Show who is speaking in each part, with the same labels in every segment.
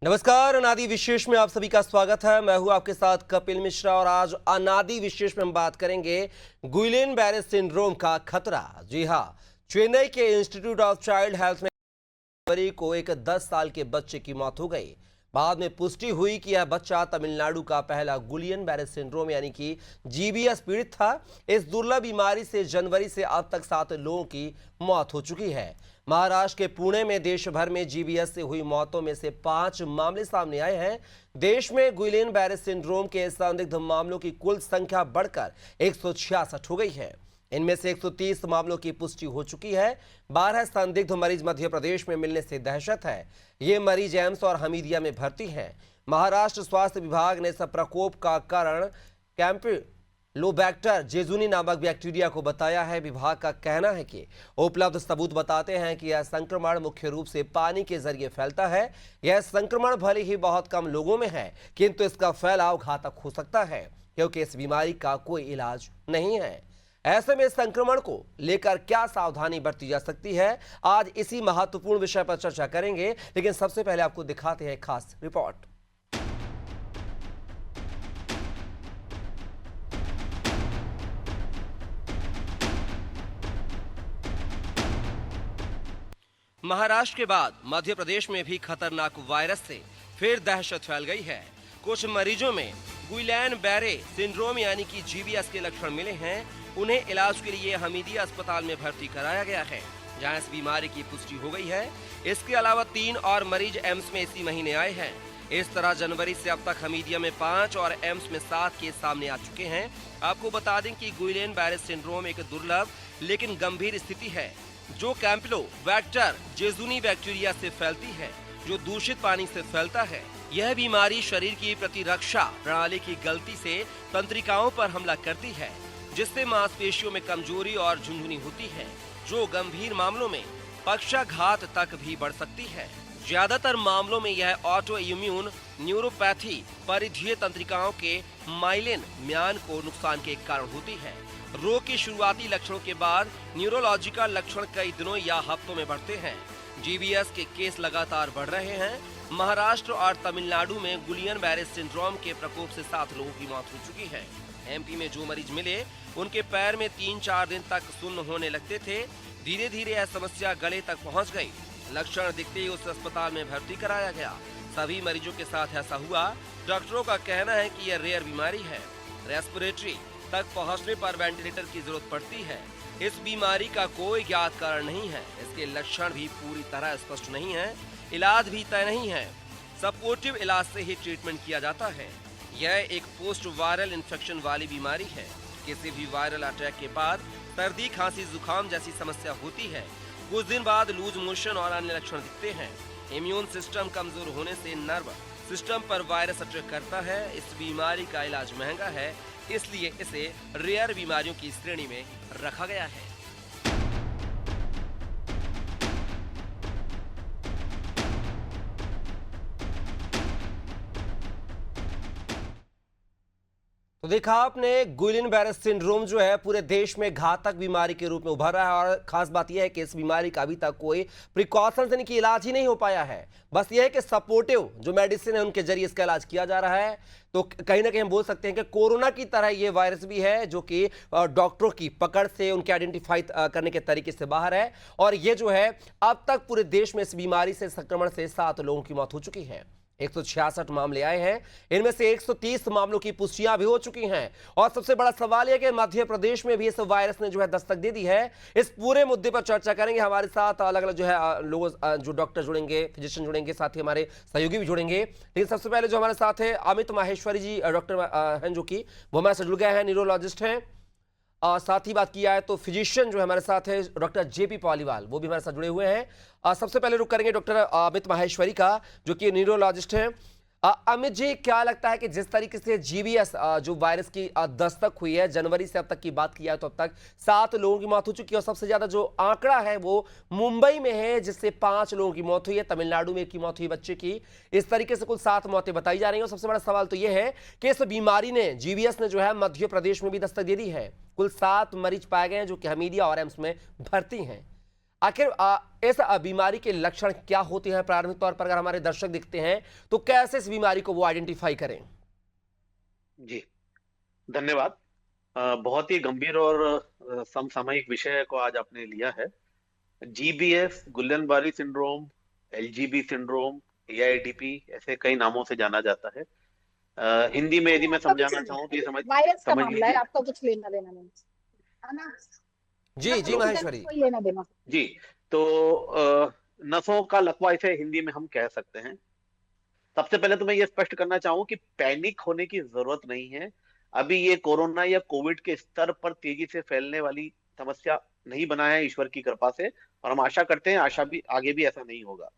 Speaker 1: नमस्कार। अनादि विशेष में आप सभी का स्वागत है। मैं हूं आपके साथ कपिल मिश्रा और आज अनादि विशेष में हम बात करेंगे गुइलेन बैरे सिंड्रोम का खतरा। जी हां, चेन्नई के इंस्टीट्यूट ऑफ चाइल्ड हेल्थ में जनवरी को एक 10 साल के बच्चे की मौत हो गई। बाद में पुष्टि हुई कि यह बच्चा तमिलनाडु का पहला गुइलेन बैरे सिंड्रोम यानी कि जीबीएस पीड़ित था। इस दुर्लभ बीमारी से जनवरी से अब तक 7 लोगों की मौत हो चुकी है। महाराष्ट्र के पुणे में देश भर में जीबीएस से हुई मौतों में से 5 मामले सामने आए हैं। देश में गुइलेन बैरे सिंड्रोम के संदिग्ध मामलों की कुल संख्या बढ़कर 166 हो गई है। इनमें से 130 मामलों की पुष्टि हो चुकी है। 12 संदिग्ध मरीज मध्य प्रदेश में मिलने से दहशत है। ये मरीज एम्स और हमीदिया में भर्ती हैं। महाराष्ट्र स्वास्थ्य विभाग ने इस प्रकोप का कारण कैंपिलोबैक्टर जेजुनी नामक बैक्टीरिया को बताया है। विभाग का कहना है कि उपलब्ध सबूत बताते हैं कि यह संक्रमण मुख्य रूप से पानी के जरिए फैलता है। यह संक्रमण भले ही बहुत कम लोगों में है, किंतु इसका फैलाव घातक हो सकता है क्योंकि इस बीमारी का कोई इलाज नहीं है। ऐसे में संक्रमण को लेकर क्या सावधानी बरती जा सकती है, आज इसी महत्वपूर्ण विषय पर चर्चा करेंगे। लेकिन सबसे पहले आपको दिखाते हैं खास रिपोर्ट। महाराष्ट्र के बाद मध्य प्रदेश में भी खतरनाक वायरस से फिर दहशत फैल गई है। कुछ मरीजों में गुइलेन बैरे सिंड्रोम यानी कि जीबीएस के लक्षण मिले हैं। उन्हें इलाज के लिए हमीदिया अस्पताल में भर्ती कराया गया है, जहां इस बीमारी की पुष्टि हो गई है। इसके अलावा 3 और मरीज एम्स में इसी महीने आए हैं। इस तरह जनवरी से अब तक हमीदिया में 5 और एम्स में 7 केस सामने आ चुके हैं। आपको बता दें कि गुइलेन बैरे सिंड्रोम एक दुर्लभ लेकिन गंभीर स्थिति है जो कैंपिलोबैक्टर जेजुनी बैक्टीरिया से फैलती है, जो दूषित पानी से फैलता है। यह बीमारी शरीर की प्रतिरक्षा प्रणाली की गलती से तंत्रिकाओं पर हमला करती है, जिससे मांसपेशियों में कमजोरी और झुनझुनी होती है, जो गंभीर मामलों में पक्षाघात तक भी बढ़ सकती है। ज्यादातर मामलों में यह ऑटो इम्यून न्यूरोपैथी परिधीय तंत्रिकाओं के माइलिन म्यान को नुकसान के कारण होती है। रोग के शुरुआती लक्षणों के बाद न्यूरोलॉजिकल लक्षण कई दिनों या हफ्तों में बढ़ते हैं। जीबीएस के केस लगातार बढ़ रहे हैं। महाराष्ट्र और तमिलनाडु में गुइलेन बैरे सिंड्रोम के प्रकोप से 7 लोगों की मौत हो चुकी है। एमपी में जो मरीज मिले उनके पैर में 3-4 दिन तक सुन्न होने लगते थे। धीरे धीरे यह समस्या गले तक पहुंच गई। लक्षण दिखते ही उस अस्पताल में भर्ती कराया गया। सभी मरीजों के साथ ऐसा हुआ। डॉक्टरों का कहना है कि यह रेयर बीमारी है। रेस्पिरेटरी तक पहुंचने पर वेंटिलेटर की जरूरत पड़ती है। इस बीमारी का कोई ज्ञात कारण नहीं है। इसके लक्षण भी पूरी तरह स्पष्ट नहीं है। इलाज भी तय नहीं है। सपोर्टिव इलाज से ही ट्रीटमेंट किया जाता है। यह एक पोस्ट वायरल इन्फेक्शन वाली बीमारी है। किसी भी वायरल अटैक के बाद सर्दी, खांसी, जुकाम जैसी समस्या होती है। कुछ दिन बाद लूज मोशन और अन्य लक्षण दिखते हैं। इम्यून सिस्टम कमजोर होने से नर्व सिस्टम पर वायरस अटैक करता है। इस बीमारी का इलाज महंगा है, इसलिए इसे रेयर बीमारियों की श्रेणी में रखा गया है। तो देखा आपने, गुइलेन बैरे सिंड्रोम जो है पूरे देश में घातक बीमारी के रूप में उभर रहा है। और खास बात यह है कि इस बीमारी का अभी तक कोई प्रिकॉशंस यानी कि इलाज ही नहीं हो पाया है। बस यह है कि सपोर्टिव जो मेडिसिन है उनके जरिए इसका इलाज किया जा रहा है। तो कहीं ना कहीं हम बोल सकते हैं कि कोरोना की तरह ये वायरस भी है जो कि डॉक्टरों की पकड़ से, उनके आइडेंटिफाई करने के तरीके से बाहर है। और ये जो है अब तक पूरे देश में इस बीमारी से, संक्रमण से 7 लोगों की मौत हो चुकी है। 166 मामले आए हैं। इनमें से 130 मामलों की पुष्टियां भी हो चुकी हैं। और सबसे बड़ा सवाल यह कि मध्य प्रदेश में भी इस वायरस ने जो है दस्तक दे दी है। इस पूरे मुद्दे पर चर्चा करेंगे। हमारे साथ अलग अलग जो है लोग, जो डॉक्टर जुड़ेंगे, फिजिशियन जुड़ेंगे, साथ ही हमारे सहयोगी भी जुड़ेंगे। लेकिन सबसे पहले जो हमारे साथ है अमित माहेश्वरी जी, डॉक्टर हैं जो कि वो हमारे साथ जुड़ गए हैं, न्यूरोलॉजिस्ट हैं। साथ ही बात किया है तो फिजिशियन जो हमारे साथ है डॉक्टर जेपी पॉलीवाल, वो भी हमारे साथ जुड़े हुए हैं। सबसे पहले रुक करेंगे डॉक्टर अमित माहेश्वरी का, जो कि न्यूरोलॉजिस्ट हैं। अमित जी, क्या लगता है कि जिस तरीके से जीबीएस जो वायरस की दस्तक हुई है, जनवरी से अब तक की बात किया है तो अब तक 7 लोगों की मौत हो चुकी है और सबसे ज्यादा जो आंकड़ा है वो मुंबई में है, जिससे 5 लोगों की मौत हुई है। तमिलनाडु में 1 की मौत हुई बच्चे की। इस तरीके से कुल 7 मौतें बताई जा रही हैं। और सबसे बड़ा सवाल तो यह है कि इस बीमारी ने, जीबीएस ने जो है मध्य प्रदेश में भी दस्तक दे दी है। कुल 7 मरीज पाए गए हैं जो कि हमीदिया और एम्स में भर्ती हैं। आखिर इस बीमारी के लक्षण क्या होते हैं प्रारंभिक तौर पर, अगर हमारे दर्शक दिखते हैं तो कैसे इस बीमारी को वो आइडेंटिफाई करें?
Speaker 2: जी, धन्यवाद। बहुत ही गंभीर और समसामयिक विषय को आज आपने लिया है। जीबीएस, गुल्लन-बारी सिंड्रोम, एलजीबी सिंड्रोम, एआईडीपी ऐसे कई नामों से जाना जाता है। हिंदी में यदि मैं
Speaker 3: आपका कुछ
Speaker 2: समझाना चाहूँ तो ये
Speaker 3: वायरस का
Speaker 2: समझ
Speaker 3: मामला है,
Speaker 2: लीजिए।
Speaker 3: आपका कुछ लेना देना नहीं है ना।
Speaker 1: जी जी
Speaker 2: हेलो।
Speaker 1: महेश्वरी।
Speaker 3: कोई लेना देना।
Speaker 2: जी, तो नसों का लकवा इसे हिंदी में हम कह सकते हैं। सबसे पहले तो मैं ये स्पष्ट करना चाहूँ कि पैनिक होने की जरूरत नहीं है। अभी ये कोरोना या कोविड के स्तर पर तेजी से फैलने वाली समस्या नहीं बना है, ईश्वर की कृपा से। और हम आशा करते हैं आशा भी आगे भी ऐसा नहीं होगा।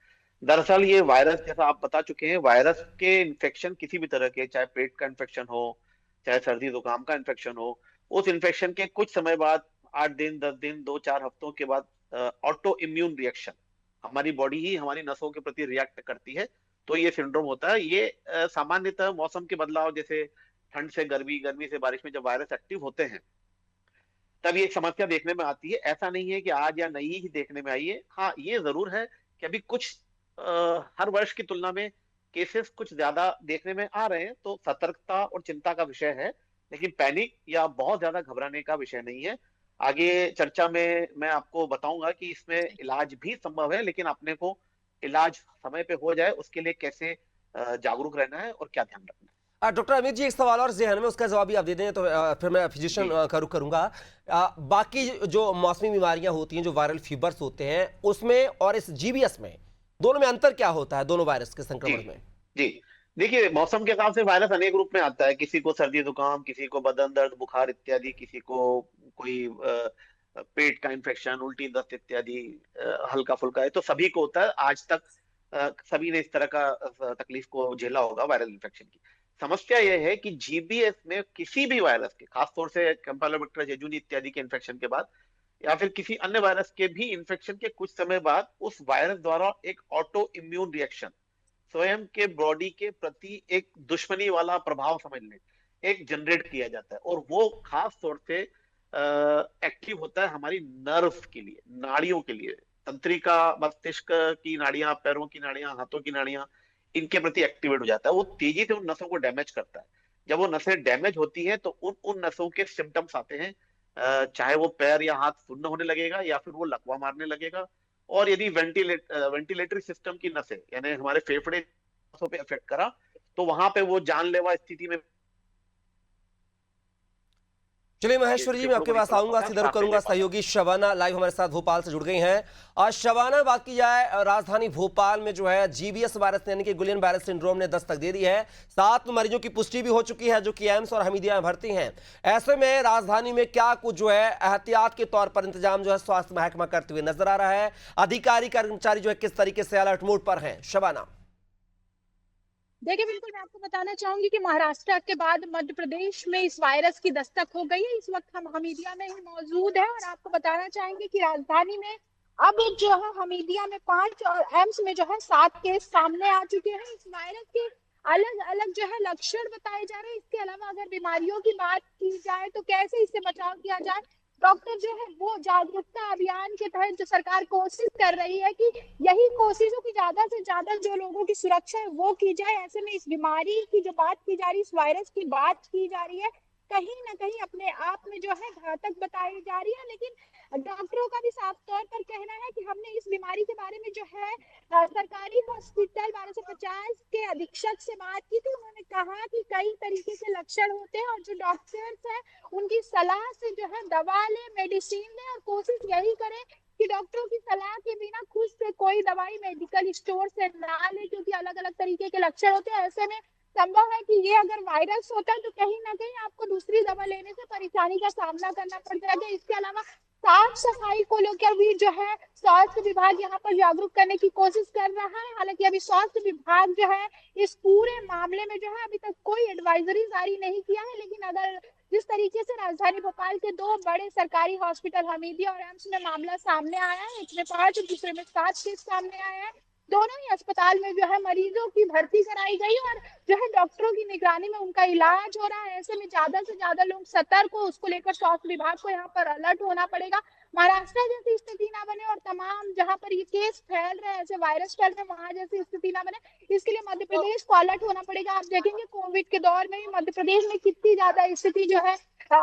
Speaker 2: दरअसल ये वायरस, जैसा आप बता चुके हैं, वायरस के इन्फेक्शन किसी भी तरह के, चाहे पेट का इन्फेक्शन हो, चाहे सर्दी जुकाम का इन्फेक्शन हो, उस इन्फेक्शन के कुछ समय बाद, 8 दिन, 10 दिन, 2-4 हफ्तों के बाद ऑटो इम्यून रिएक्शन, हमारी बॉडी ही हमारी नसों के प्रति रिएक्ट करती है, तो ये सिंड्रोम होता है। ये सामान्यतः मौसम के बदलाव, जैसे ठंड से गर्मी, गर्मी से बारिश में जब वायरस एक्टिव होते हैं तब ये समस्या देखने में आती है। ऐसा नहीं है कि आज या नई ही देखने में आई है। हाँ, ये जरूर है कि अभी कुछ हर वर्ष की तुलना में केसेस कुछ ज्यादा देखने में आ रहे हैं, तो सतर्कता और चिंता का विषय है, लेकिन पैनिक या बहुत ज्यादा घबराने का विषय नहीं है। आगे चर्चा में मैं आपको बताऊंगा कि इसमें इलाज भी संभव है, लेकिन अपने को इलाज समय पे हो जाए उसके लिए कैसे जागरूक रहना है और क्या ध्यान रखना है।
Speaker 1: डॉक्टर अमित जी, एक सवाल और जहन में, उसका जवाब भी आप दे दें तो फिर मैं फिजिशियन
Speaker 2: जी
Speaker 1: का रुख करूंगा। बाकी जो मौसमी बीमारियां होती हैं, जो वायरल फीवर्स होते हैं, उसमें और इस जीबीएस में, दोनों में अंतर क्या होता है, दोनों वायरस के
Speaker 2: जी
Speaker 1: संक्रमण में?
Speaker 2: जी। देखिए, मौसम के हिसाब से वायरस अनेक रूप में आता है। किसी को सर्दी जुकाम, किसी को बदन दर्द, बुखार इत्यादि, किसी को कोई पेट का इन्फेक्शन, उल्टी, दस्त इत्यादि हल्का फुल्का है, तो सभी को होता है। आज तक सभी ने इस तरह का तकलीफ को झेला होगा वायरल इन्फेक्शन की। समस्या यह है कि जीबीएस में किसी भी वायरस के, खासतौर से कैंपेलोबैक्टर जेजुनी इत्यादि के इन्फेक्शन के बाद, या फिर किसी अन्य वायरस के भी इन्फेक्शन के कुछ समय बाद, उस वायरस द्वारा एक ऑटो इम्यून रिएक्शन, स्वयं के बॉडी के प्रति एक दुश्मनी वाला प्रभाव समझ लें, एक जनरेट किया जाता है। और वो खास तौर से एक्टिव होता है हमारी नर्व्स के लिए, नाड़ियों के लिए। तंत्रिका, मस्तिष्क की नाड़ियां, पैरों की नाड़ियां, हाथों की नाड़ियां, इनके प्रति एक्टिवेट हो जाता है। वो तेजी से उन नसों को डैमेज करता है। जब वो नसें डैमेज होती हैं तो उन उन नसों के सिम्टम्स आते हैं। चाहे वो पैर या हाथ सुन्न होने लगेगा, या फिर वो लकवा मारने लगेगा। और यदि वेंटिलेटरी सिस्टम की नसें, यानी हमारे फेफड़े नसों पे इफेक्ट करा, तो वहां पे वो जानलेवा स्थिति में
Speaker 1: चलिए महेश्वरी जी, मैं
Speaker 2: फेफड़ों
Speaker 1: आपके
Speaker 2: को नहीं
Speaker 1: पास
Speaker 2: चला
Speaker 1: आऊंगा,
Speaker 2: पाता,
Speaker 1: सीधे रुख
Speaker 2: सांस नहीं ले
Speaker 1: करूंगा।
Speaker 2: पाता।
Speaker 1: सहयोगी शबाना लाइव हमारे साथ भोपाल से जुड़ गई हैं। आज शबाना, बात की जाए राजधानी भोपाल में जो है जीबीएस वायरस यानी कि गुलियन बायरस सिंड्रोम ने दस्तक दे दी है। 7 मरीजों की पुष्टि भी हो चुकी है जो कि एम्स और हमीदिया में भर्ती हैं। ऐसे में राजधानी में क्या कुछ जो है एहतियात के तौर पर इंतजाम जो है स्वास्थ्य महकमा करते हुए नजर आ रहा है? अधिकारी कर्मचारी जो है किस तरीके से अलर्ट मोड पर हैं? शबाना।
Speaker 3: देखिए, बिल्कुल मैं आपको बताना चाहूंगी कि महाराष्ट्र के बाद मध्य प्रदेश में इस वायरस की दस्तक हो गई है। इस वक्त हम हमीदिया में ही मौजूद है और आपको बताना चाहेंगे कि राजधानी में अब जो है हमीदिया में 5 और एम्स में जो है 7 केस सामने आ चुके हैं। इस वायरस के अलग अलग जो है लक्षण बताए जा रहे हैं। इसके अलावा अगर बीमारियों की बात की जाए तो कैसे इससे बचाव किया जाए, डॉक्टर जो है वो जागरूकता अभियान के तहत जो सरकार कोशिश कर रही है कि यही कोशिशों की ज्यादा से ज्यादा जो लोगों की सुरक्षा है वो की जाए। ऐसे में इस बीमारी की जो बात की जा रही है, इस वायरस की बात की जा रही है, कहीं ना कहीं अपने आप में जो है घातक बताई जा रही है। लेकिन डॉक्टरों का भी साफ तौर पर कहना है कि हमने इस बीमारी के बारे में जो है सरकारी हॉस्पिटल 1250 के अधीक्षक से बात की थी। उन्होंने कहा कि कई तरीके के लक्षण होते हैं और जो डॉक्टर्स हैं उनकी सलाह से जो है दवा लें, मेडिसिन लें, और कोशिश यही करें कि डॉक्टरों की सलाह के बिना खुद से कोई दवाई मेडिकल स्टोर से ना ले, क्योंकि अलग अलग तरीके के लक्षण होते हैं। ऐसे में संभव है कि ये अगर वायरस होता है तो कहीं ना कहीं आपको दूसरी दवा लेने से परेशानी का सामना करना पड़ जाएगा। इसके अलावा साफ सफाई को लेकर भी जो है स्वास्थ्य विभाग यहाँ पर जागरूक करने की कोशिश कर रहा है। हालांकि अभी स्वास्थ्य विभाग जो है इस पूरे मामले में जो है अभी तक कोई एडवाइजरी जारी नहीं किया है। लेकिन अगर जिस तरीके से राजधानी भोपाल के 2 बड़े सरकारी हॉस्पिटल हमीदिया और एम्स में मामला सामने आया है, एक में 5 और दूसरे में 7 केस सामने आए हैं, दोनों ही अस्पताल में जो है मरीजों की भर्ती कराई गई और जो है डॉक्टरों की निगरानी में उनका इलाज हो रहा है। ऐसे में ज्यादा से ज्यादा लोग सतर्क हो, उसको लेकर स्वास्थ्य विभाग को यहाँ पर अलर्ट होना पड़ेगा। महाराष्ट्र जैसी स्थिति ना बने और तमाम जहां पर ये केस फैल रहे हैं, ऐसे वायरस फैल रहे हैं, वहां जैसी स्थिति ना बने, इसके लिए मध्य प्रदेश को अलर्ट होना पड़ेगा। आप देखेंगे कोविड के दौर में भी मध्य प्रदेश में कितनी ज्यादा स्थिति जो है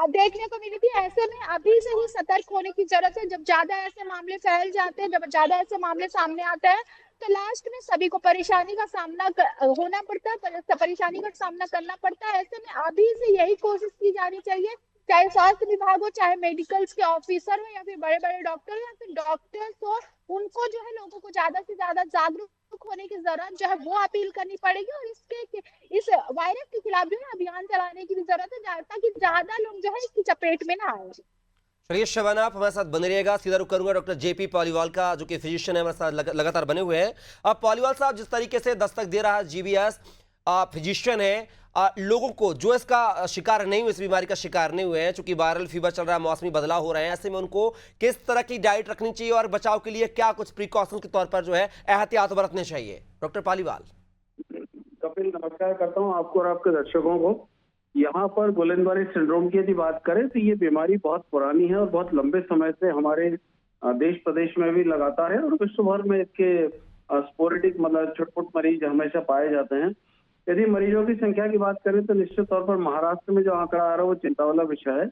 Speaker 3: देखने को मिली थी। ऐसे में अभी से ही सतर्क होने की जरूरत है। जब ज्यादा ऐसे मामले फैल जाते हैं, जब ज्यादा ऐसे मामले सामने आते हैं, तो लास्ट में सभी को परेशानी का सामना होना पड़ता है, परेशानी का सामना करना पड़ता है। ऐसे में अभी से यही कोशिश की जानी चाहिए, चाहे स्वास्थ्य विभाग हो, चाहे मेडिकल्स के ऑफिसर हो, या फिर बड़े बड़े डॉक्टर या फिर डॉक्टर्स हो, उनको जो है लोगों को ज्यादा से ज्यादा जागरूक होने की जरूरत जो है वो अपील करनी पड़ेगी। और इस वायरस के खिलाफ जो है अभियान चलाने की भी जरूरत है, ताकि ज्यादा लोग जो है इसकी चपेट में ना आए।
Speaker 1: चलिए शबाना, आप हमारे साथ बने रहिएगा। सीधा रुख करूंगा डॉक्टर जेपी पॉलीवाल का, जो कि फिजिशियन है, हमारे साथ लगातार बने हुए हैं। अब पॉलीवाल साहब, जिस तरीके से दस्तक दे रहा है जीबीएस, फिजिशियन है, लोगों को जो इसका शिकार नहीं हुए, इस बीमारी का शिकार नहीं हुए हैं, चूंकि वायरल फीवर चल रहा है, मौसमी बदलाव हो रहे हैं, ऐसे में उनको किस तरह की डाइट रखनी चाहिए और बचाव के लिए क्या कुछ प्रिकॉशन के तौर पर जो है एहतियात बरतने चाहिए? डॉक्टर पॉलीवाल।
Speaker 4: कपिल, नमस्कार करता हूं आपको और आपके दर्शकों को। यहाँ पर गुलेनबारी सिंड्रोम की यदि बात करें तो ये बीमारी बहुत पुरानी है और बहुत लंबे समय से हमारे देश प्रदेश में भी लगातार है और विश्व भर में इसके स्पोरेडिक मतलब छुटपुट मरीज हमेशा पाए जाते हैं। यदि मरीजों की संख्या की बात करें तो निश्चित तौर पर महाराष्ट्र में जो आंकड़ा आ रहा है वो चिंता वाला विषय है।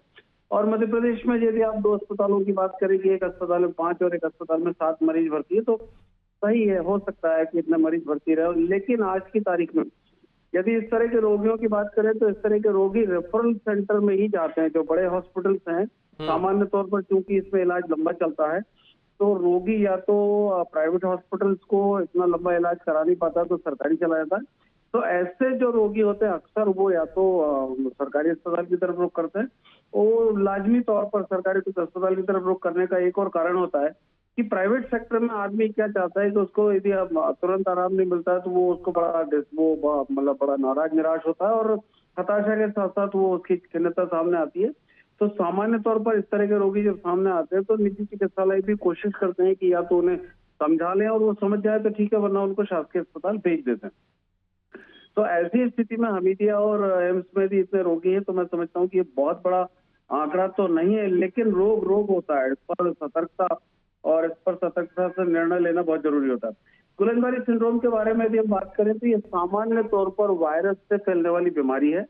Speaker 4: और मध्य प्रदेश में यदि आप 2 अस्पतालों की बात करें कि एक अस्पताल में 5 और एक अस्पताल में 7 मरीज भर्ती है, तो सही है, हो सकता है कि इतने मरीज भर्ती रहे। लेकिन आज की तारीख में यदि इस तरह के रोगियों की बात करें तो इस तरह के रोगी रेफरल सेंटर में ही जाते हैं, जो बड़े हॉस्पिटल्स हैं। सामान्य तौर पर चूंकि इसमें इलाज लंबा चलता है तो रोगी या तो प्राइवेट हॉस्पिटल्स को इतना लंबा इलाज करा नहीं पाता तो सरकारी चला जाता है। तो ऐसे जो रोगी होते हैं अक्सर वो या तो सरकारी अस्पताल की तरफ रुख करते हैं। और लाजमी तौर पर सरकारी अस्पताल की तरफ रुख करने का एक और कारण होता है कि प्राइवेट सेक्टर में आदमी क्या चाहता है कि उसको यदि तुरंत आराम नहीं मिलता है तो वो उसको मतलब बड़ा नाराज निराश होता है और हताशा के साथ साथ वो उसकी खिन्नता सामने आती है। तो सामान्य तौर पर इस तरह के रोगी जब सामने आते हैं तो निजी चिकित्सालय भी कोशिश करते हैं कि या तो उन्हें समझा लें और वो समझ जाए तो ठीक है, वरना उनको शासकीय अस्पताल भेज देते हैं। तो ऐसी स्थिति में हमीदिया और एम्स में भी इतने रोगी हैं, तो मैं समझता हूँ कि ये बहुत बड़ा आंकड़ा तो नहीं है, लेकिन रोग होता है। इस पर सतर्कता से निर्णय लेना बहुत जरूरी होता है। गुलेनबारी सिंड्रोम के बारे में यदि हम बात करें तो ये सामान्य तौर पर वायरस से फैलने वाली बीमारी है।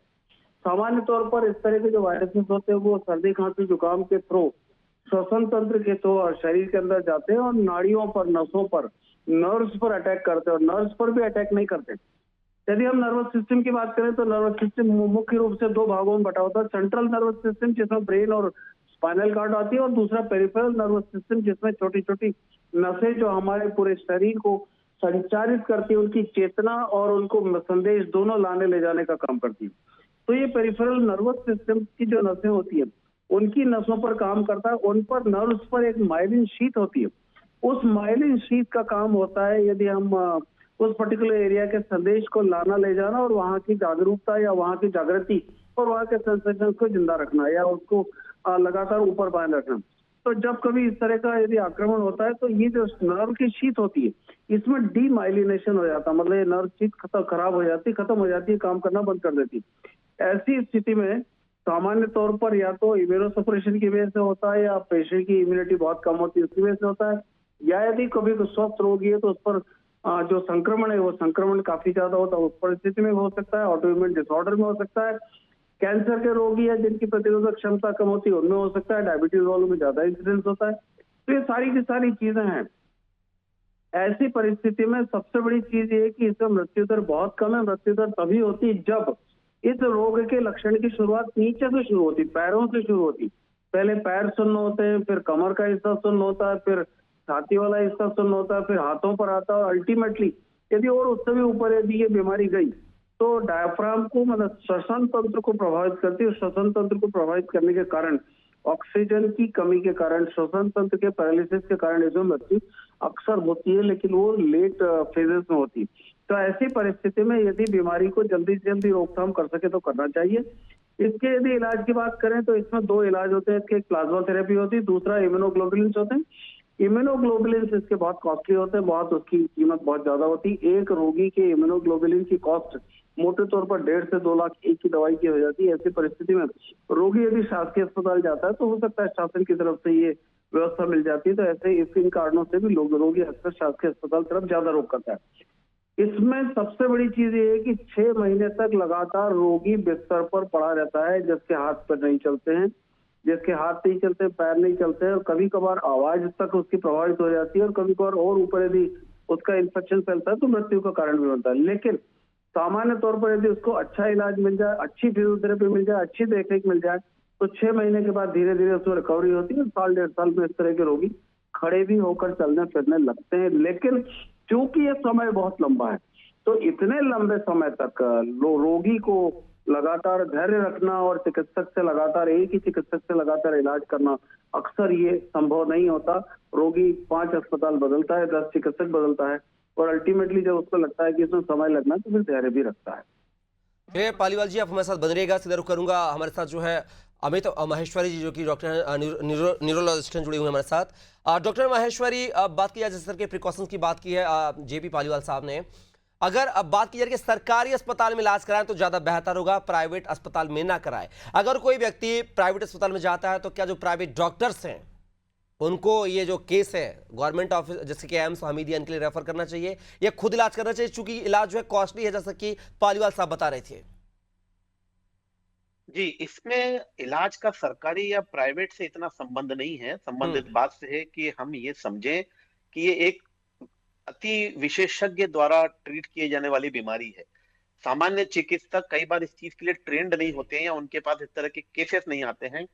Speaker 4: सामान्य तौर पर इस तरह के जो वायरसेस होते हैं वो सर्दी खांसी जुकाम के थ्रू श्वसन तंत्र के थ्रू और शरीर के अंदर जाते हैं और नाड़ियों पर, नसों पर, नर्व्स पर अटैक करते हैं और नर्व्स पर भी अटैक नहीं करते। यदि हम नर्वस सिस्टम की बात करें तो नर्वस सिस्टम मुख्य रूप से 2 भागों में बटा होता है। सेंट्रल नर्वस सिस्टम जिसमें ब्रेन और स्पाइनल कॉर्ड आती है और दूसरा पेरिफेरल नर्वस सिस्टम जिसमें छोटी छोटी नसें जो हमारे पूरे शरीर को संचारित करती है, उनकी चेतना और उनको संदेश दोनों लाने ले जाने का काम करती है। तो ये पेरिफेरल नर्वस सिस्टम की जो नसें होती है उनकी नसों पर काम करता है। उन पर नर्व्स पर एक माइलिन शीथ होती है। उस माइलिन शीथ का काम होता है यदि हम उस पर्टिकुलर एरिया के संदेश को लाना ले जाना और वहां की जागरूकता या वहां की जागृति और वहां के सेंसेशन को जिंदा रखना या उसको लगातार ऊपर बांध रखना। तो जब कभी इस तरह का यदि आक्रमण होता है तो ये जो नर्व की शीथ होती है इसमें डीमाइलिनेशन हो जाता है, मतलब ये नर्व शीथ खराब हो जाती है, खत्म हो जाती है, काम करना बंद कर देती है। ऐसी स्थिति में सामान्य तौर पर या तो इम्यूनोसप्रेशन की वजह से होता है या पेशेंट की इम्यूनिटी बहुत कम होती है उसकी वजह से होता है, या यदि कभी स्वस्थ रोगी है तो उस पर जो संक्रमण है वो संक्रमण काफी ज्यादा होता है, उस परिस्थिति में हो सकता है। ऑटोइम्यून डिसऑर्डर में हो सकता है। कैंसर के रोगी है जिनकी प्रतिरोधक क्षमता कम होती है उनमें हो सकता है। डायबिटीज वालों में ज्यादा इंसिडेंस होता है। तो ये सारी की सारी चीजें हैं। ऐसी परिस्थिति में सबसे बड़ी चीज ये है कि इसमें मृत्यु दर बहुत कम है। मृत्यु दर तभी होती है जब इस रोग के लक्षण की शुरुआत नीचे से शुरू होती, पैरों से शुरू होती। पहले पैर सुन्न होते हैं, फिर कमर का हिस्सा सुन्न होता है, फिर छाती वाला हिस्सा सुन्न होता है, फिर हाथों पर आता है और अल्टीमेटली यदि और उससे भी ऊपर यदि ये बीमारी गई तो डायफ्राम को मतलब श्वसन तंत्र को प्रभावित करती है। श्वसन तंत्र को प्रभावित करने के कारण ऑक्सीजन की कमी के कारण श्वसन तंत्र के पैरालिसिस के कारण इसमें मृत्यु अक्सर होती है, लेकिन वो लेट फेजेस में होती है। तो ऐसी परिस्थिति में यदि बीमारी को जल्दी से जल्दी रोकथाम कर सके तो करना चाहिए। इसके यदि इलाज की बात करें तो इसमें 2 इलाज होते हैं। इसके एक प्लाज्मा थेरेपी होती है, दूसरा इम्यूनोग्लोबुलिन्स होते हैं। इम्यूनोग्लोबुलिन इसके बहुत कॉस्टली होते हैं, बहुत उसकी कीमत बहुत ज्यादा होती है। एक रोगी के इम्यूनोग्लोबुलिन की कॉस्ट मोटे तौर पर 1.5 से 2 लाख एक की दवाई की हो जाती है। ऐसी परिस्थिति में रोगी यदि शासकीय अस्पताल जाता है तो हो सकता है शासन की तरफ से ये व्यवस्था मिल जाती है। तो ऐसे इन कारणों से भी रोगी अक्सर शासकीय अस्पताल तरफ ज्यादा रुख करता है। इसमें सबसे बड़ी चीज ये है कि 6 महीने तक लगातार रोगी बिस्तर पर पड़ा रहता है, जिसके हाथ पैर नहीं चलते हैं, जिसके हाथ नहीं चलते, पैर नहीं चलते हैं, और कभी कभार आवाज तक उसकी प्रभावित हो जाती है, और कभी कभार और ऊपर यदि उसका इन्फेक्शन फैलता है तो मृत्यु का कारण भी बनता है। लेकिन सामान्य तौर पर यदि उसको अच्छा इलाज मिल जाए, अच्छी फिजियोथेरेपी मिल जाए, अच्छी देखरेख मिल जाए, तो 6 महीने के बाद धीरे धीरे उसमें रिकवरी होती है। साल 1.5 साल में इस तरह के रोगी खड़े भी होकर चलने फिरने लगते हैं। लेकिन क्योंकि ये समय बहुत लंबा है, तो इतने लंबे समय तक रोगी को लगातार धैर्य रखना और चिकित्सक से लगातार एक ही चिकित्सक से लगातार इलाज करना अक्सर ये संभव नहीं होता। रोगी 5 अस्पताल बदलता है, 10 चिकित्सक बदलता है, और अल्टीमेटली जब उसको लगता है कि इसमें समय लगना है तो फिर धैर्य भी रखता है।
Speaker 1: चलिए पालीवाल जी, आप हमारे साथ बन रहिएगा। सीधा रुख करूंगा हमारे साथ जो है अमित माहेश्वरी जी, जो कि डॉक्टर न्यूरोलॉजिस्ट हैं, जुड़े हुए हैं हमारे साथ। डॉक्टर माहेश्वरी, अब बात की जाए जिस तरह के प्रिकॉशंस की बात की है जेपी पालीवाल साहब ने, अगर अब बात की जाए कि सरकारी अस्पताल में इलाज कराएं तो ज्यादा बेहतर होगा, प्राइवेट अस्पताल में ना कराएं। अगर कोई व्यक्ति प्राइवेट अस्पताल में जाता है तो क्या जो प्राइवेट डॉक्टर्स हैं उनको ये जो केस है गवर्नमेंट ऑफिस जैसे कि एम्स हमीदिया इनके लिए रेफर करना चाहिए या खुद इलाज करना चाहिए, चूंकि इलाज जो है कॉस्टली है, जैसा कि पालीवाल साहब बता रहे थे?
Speaker 2: जी, इसमें इलाज का सरकारी या प्राइवेट से इतना संबंध नहीं है। संबंध इस बात से है कि हम ये समझें कि ये एक अति विशेषज्ञ द्वारा ट्रीट किए जाने वाली बीमारी है। सामान्य चिकित्सक कई बार इस चीज के लिए ट्रेंड नहीं होते हैं या उनके पास इस तरह के केसेस नहीं आते हैं।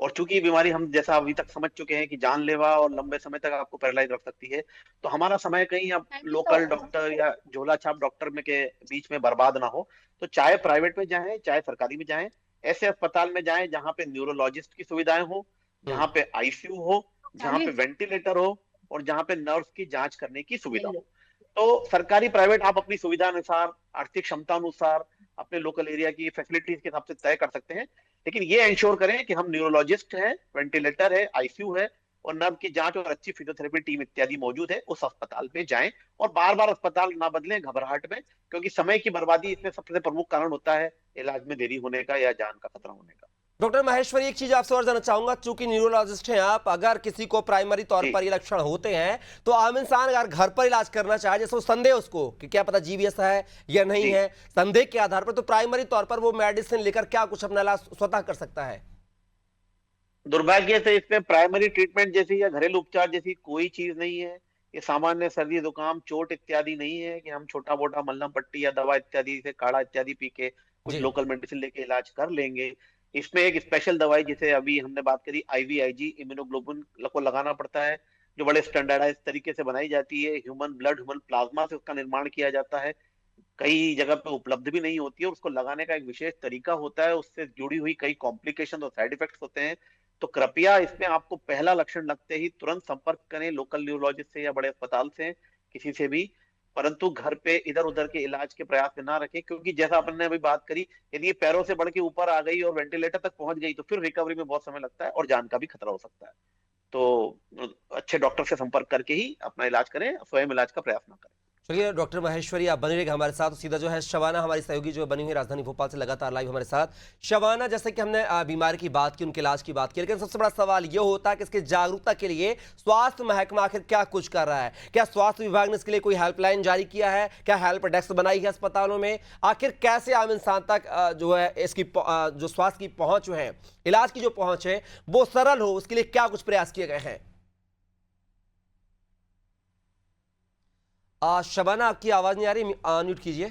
Speaker 2: और चूंकि ये बीमारी हम जैसा अभी तक समझ चुके हैं कि जानलेवा और लंबे समय तक आपको पैरालाइज रख सकती है, तो हमारा समय कहीं अब लोकल डॉक्टर या झोला छाप डॉक्टर में के बीच में बर्बाद ना हो। तो चाहे प्राइवेट में जाएं, चाहे सरकारी में जाएं, ऐसे अस्पताल में जाएं जहां पे न्यूरोलॉजिस्ट की सुविधाएं हो, जहां पे आईसीयू हो, जहां पे वेंटिलेटर हो, और जहां पे नर्स की जांच करने की सुविधा हो। तो सरकारी प्राइवेट आप अपनी सुविधा अनुसार, आर्थिक क्षमता अनुसार, अपने लोकल एरिया की फैसिलिटीज के हिसाब से तय कर सकते हैं। लेकिन ये इंश्योर करें कि हम न्यूरोलॉजिस्ट हैं, वेंटिलेटर है, आईसीयू है, और नर्व की जांच और अच्छी फिजियोथेरेपी टीम इत्यादि मौजूद है, उस अस्पताल में जाएं। और बार बार अस्पताल ना बदलें घबराहट में, क्योंकि समय की बर्बादी इसमें सबसे प्रमुख कारण होता है इलाज में देरी होने का या जान का खतरा होने का।
Speaker 1: डॉक्टर माहेश्वरी, एक चीज आपसे और जानना चाहूंगा, चूंकि न्यूरोलॉजिस्ट हैं आप, अगर किसी को प्राइमरी तौर पर ये लक्षण होते हैं तो आम इंसान अगर घर पर इलाज करना चाहे, जैसे वो संदेह उसको कि क्या पता जीबीएस है या नहीं है, संदेह के आधार पर, तो प्राइमरी तौर पर वो मेडिसिन लेकर क्या कुछ अपना इलाज स्वतः कर सकता है?
Speaker 2: दुर्भाग्य से इसमें प्राइमरी ट्रीटमेंट जैसी या घरेलू उपचार जैसी कोई चीज नहीं है। ये सामान्य सर्दी जुकाम चोट इत्यादि नहीं है कि हम छोटा मोटा मल्लम पट्टी या दवा इत्यादि से काढ़ा इत्यादि पी के कुछ लोकल मेडिसिन लेके इलाज कर लेंगे। इसमें एक स्पेशल दवाई, जिसे अभी हमने बात करी, IVIG इम्यूनोग्लोबुलिन को लगाना पड़ता है, जो बड़े स्टैंडर्डाइज तरीके से बनाई जाती है। ह्यूमन ब्लड, ह्यूमन प्लाज्मा से उसका निर्माण किया जाता है। कई जगह पे उपलब्ध भी नहीं होती है, उसको लगाने का एक विशेष तरीका होता है, उससे जुड़ी हुई कई कॉम्प्लिकेशन और साइड इफेक्ट्स होते हैं। तो कृपया इसमें आपको पहला लक्षण लगते ही तुरंत संपर्क करें लोकल न्यूरोलॉजिस्ट से या बड़े अस्पताल से, किसी से भी। परंतु घर पे इधर उधर के इलाज के प्रयास में ना रखें, क्योंकि जैसा आपने अभी बात करी, यदि ये पैरों से बढ़ के ऊपर आ गई और वेंटिलेटर तक पहुंच गई तो फिर रिकवरी में बहुत समय लगता है और जान का भी खतरा हो सकता है। तो अच्छे डॉक्टर से संपर्क करके ही अपना इलाज करें, स्वयं इलाज का प्रयास ना करें।
Speaker 1: चलिए डॉक्टर माहेश्वरी, आप बने रहिएगा हमारे साथ। सीधा जो है शबाना, हमारी सहयोगी जो बनी हुई राजधानी भोपाल से लगातार लाइव हमारे साथ। शबाना, जैसे कि हमने बीमारी की बात की, उनके इलाज की बात की, लेकिन सबसे बड़ा सवाल ये होता है कि इसकी जागरूकता के लिए स्वास्थ्य महकमा आखिर क्या कुछ कर रहा है? क्या स्वास्थ्य विभाग ने इसके लिए कोई हेल्पलाइन जारी किया है? क्या हेल्प डेस्क बनाई है अस्पतालों में? आखिर कैसे आम इंसान तक जो है इसकी जो स्वास्थ्य की पहुंच है, इलाज की जो पहुंच है, वो सरल हो, उसके लिए क्या कुछ प्रयास किए गए हैं? शबाना, आपकी आवाज नहीं आ रही, म्यूट कीजिए।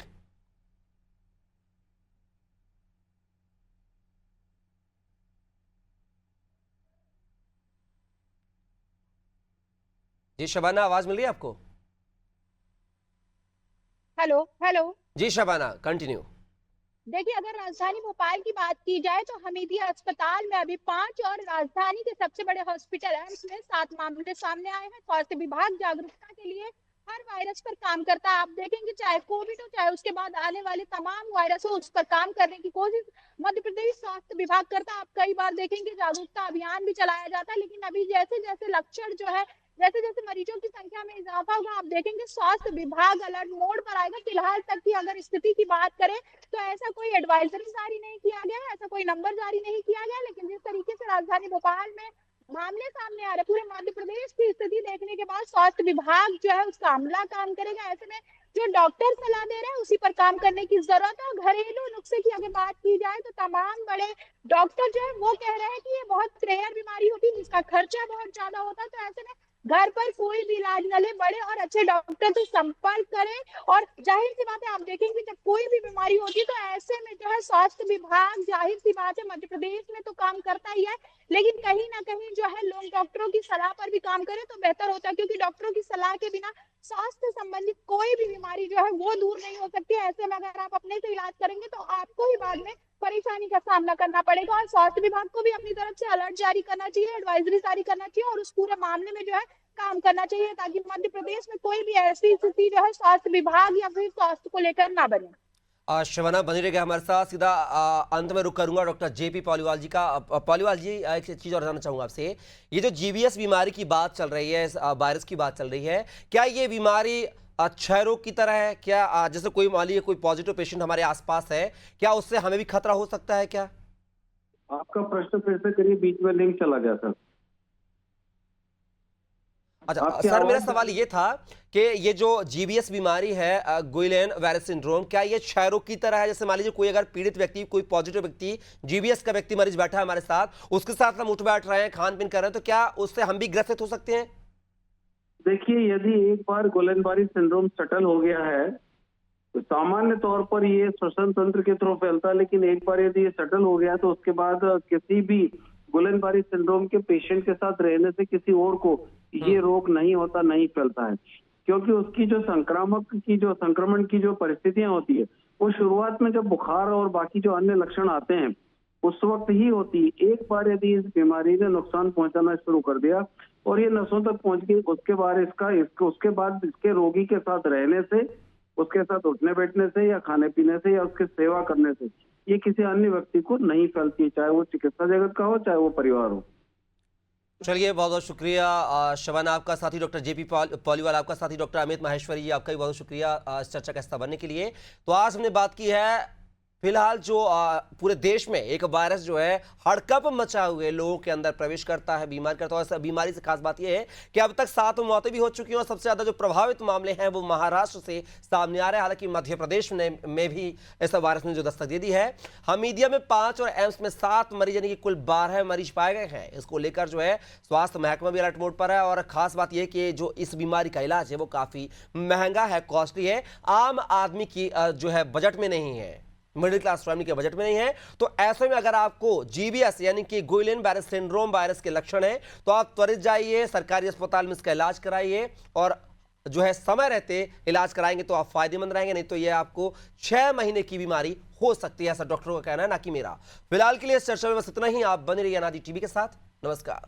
Speaker 1: जी शबाना, आवाज मिल रही है आपको?
Speaker 3: Hello hello.
Speaker 1: जी शबाना, कंटिन्यू।
Speaker 3: देखिए, अगर राजधानी भोपाल की बात की जाए तो हमीदिया अस्पताल में अभी 5 और राजधानी के सबसे बड़े हॉस्पिटल एम्स में 7 मामले सामने आए हैं। स्वास्थ्य विभाग जागरूकता के लिए हर वायरस पर काम करता है। आप देखेंगे चाहे कोविड हो, चाहे उसके बाद आने वाले तमाम वायरस हो, उस पर काम करने की कोशिश मध्य प्रदेश स्वास्थ्य विभाग करता है। आप कई बार देखेंगे जागरूकता अभियान भी चलाया जाता है, लेकिन अभी जैसे जैसे लक्षण जो है जैसे जैसे मरीजों की संख्या में इजाफा होगा, आप देखेंगे स्वास्थ्य विभाग अलर्ट मोड पर आएगा। फिलहाल तक की अगर स्थिति की बात करें तो ऐसा कोई एडवाइजरी जारी नहीं किया गया है, ऐसा कोई नंबर जारी नहीं किया गया, लेकिन जिस तरीके से राजधानी भोपाल में मामले सामने आ रहे, पूरे मध्य प्रदेश की स्थिति देखने के बाद स्वास्थ्य विभाग जो है उसका अमला काम करेगा। ऐसे में जो डॉक्टर सलाह दे रहे हैं उसी पर काम करने की जरूरत है। और घरेलू नुस्खे की अगर बात की जाए तो तमाम बड़े डॉक्टर जो है वो कह रहे हैं कि ये बहुत रेयर बीमारी होती है जिसका खर्चा बहुत ज्यादा होता है, तो ऐसे में घर पर कोई भी इलाज न ले, बड़े और अच्छे डॉक्टर से संपर्क करें। और जाहिर सी बात है, आप देखेंगे जब कोई भी बीमारी होती है तो ऐसे में जो है स्वास्थ्य विभाग, जाहिर सी बात है मध्य प्रदेश में तो काम करता ही है, लेकिन कहीं ना कहीं जो है लोग डॉक्टरों की सलाह पर भी काम करें तो बेहतर होता है, क्योंकि डॉक्टरों की सलाह के बिना स्वास्थ्य संबंधित कोई भी बीमारी जो है वो दूर नहीं हो सकती है। ऐसे में अगर आप अपने से इलाज करेंगे तो आपको ही बाद में परेशानी का सामना करना पड़ेगा। और स्वास्थ्य विभाग को भी अपनी तरफ से अलर्ट जारी करना चाहिए, एडवाइजरी जारी करना चाहिए और उस पूरे मामले में जो है काम करना चाहिए, ताकि मध्य प्रदेश में कोई भी ऐसी स्थिति जो है स्वास्थ्य विभाग या फिर स्वास्थ्य को लेकर ना बने।
Speaker 1: शबाना बनी रहेगा हमारे साथ। सीधा अंत में रुक करूंगा डॉक्टर जेपी पॉलीवाल जी का। पॉलीवाल जी, एक चीज और जानना चाहूंगा आपसे, ये जो जीबीएस बीमारी की बात चल रही है, वायरस की बात चल रही है, क्या ये बीमारी क्षय रोग की तरह है? क्या जैसे कोई मान लीजिए कोई पॉजिटिव पेशेंट हमारे आसपास है, क्या उससे हमें भी खतरा हो सकता है क्या?
Speaker 4: आपका प्रश्न फिर से करिए, बीच में लिंक चला गया सर।
Speaker 1: अच्छा सर, मेरा सवाल ये था कि ये जो जीबीएस बीमारी है, गुइलेन बैरे सिंड्रोम, क्या ये क्षय रोग की तरह है? जैसे मान लीजिए कोई अगर पीड़ित व्यक्ति, कोई पॉजिटिव व्यक्ति, जीबीएस का व्यक्ति मरीज बैठा है हमारे साथ, उसके साथ हम उठ बैठ रहे हैं, खान पीन कर रहे हैं, तो क्या उससे हम भी ग्रसित हो सकते हैं?
Speaker 4: देखिए, यदि एक बार गुलेनबारी सिंड्रोम सेटल हो गया है तो सामान्य तौर पर ये श्वसन तंत्र के थ्रू फैलता है, लेकिन एक बार यदि ये सेटल हो गया तो उसके बाद किसी भी गुलेनबारी सिंड्रोम के पेशेंट के साथ रहने से किसी और को ये रोग नहीं होता, नहीं फैलता है, क्योंकि उसकी जो संक्रमण की जो परिस्थितियां होती है वो शुरुआत में जब बुखार और बाकी जो अन्य लक्षण आते हैं उस वक्त ही होती है। एक बार यदि इस बीमारी ने नुकसान पहुंचाना शुरू कर दिया और ये नसों तक पहुंच गई, उसके बाद इसके रोगी के साथ रहने से, उसके साथ उठने बैठने से या खाने पीने से या उसकी सेवा करने से ये किसी अन्य व्यक्ति को नहीं फैलती, चाहे वो चिकित्सा जगत का हो चाहे वो परिवार हो।
Speaker 1: चलिए, बहुत बहुत शुक्रिया शबाना आपका, साथी डॉक्टर जेपी पॉलीवाल आपका, साथी डॉक्टर अमित माहेश्वरी जी आपका भी बहुत शुक्रिया इस चर्चा का हिस्सा बनने के लिए। तो आज हमने बात की है फिलहाल जो पूरे देश में एक वायरस जो है हड़कंप मचा हुए लोगों के अंदर प्रवेश करता है, बीमार करता है। और बीमारी से खास बात यह है कि अब तक 7 मौतें भी हो चुकी हैं और सबसे ज्यादा जो प्रभावित मामले हैं वो महाराष्ट्र से सामने आ रहे हैं। हालांकि मध्य प्रदेश में भी इस वायरस ने जो दस्तक दे दी है। हमीदिया में 5 और एम्स में 7 मरीज यानी कि कुल 12 मरीज पाए गए हैं। इसको लेकर जो है स्वास्थ्य महकमा भी अलर्ट मोड पर है। और खास बात यह कि जो इस बीमारी का इलाज है वो काफी महंगा है, कॉस्टली है, आम आदमी की जो है बजट में नहीं है, मिडिल क्लास फैमिली के बजट में नहीं है। तो ऐसे में अगर आपको जीबीएस यानी कि गुइलेन बैरे सिंड्रोम वायरस के लक्षण है तो आप त्वरित जाइए सरकारी अस्पताल में इसका इलाज कराइए और जो है समय रहते इलाज कराएंगे तो आप फायदेमंद रहेंगे, नहीं तो यह आपको 6 महीने की बीमारी हो सकती है, ऐसा डॉक्टरों का कहना है, ना कि मेरा। फिलहाल के लिए इस चर्चा में बस इतना ही। आप बने रहिए अनादि टीवी के साथ। नमस्कार।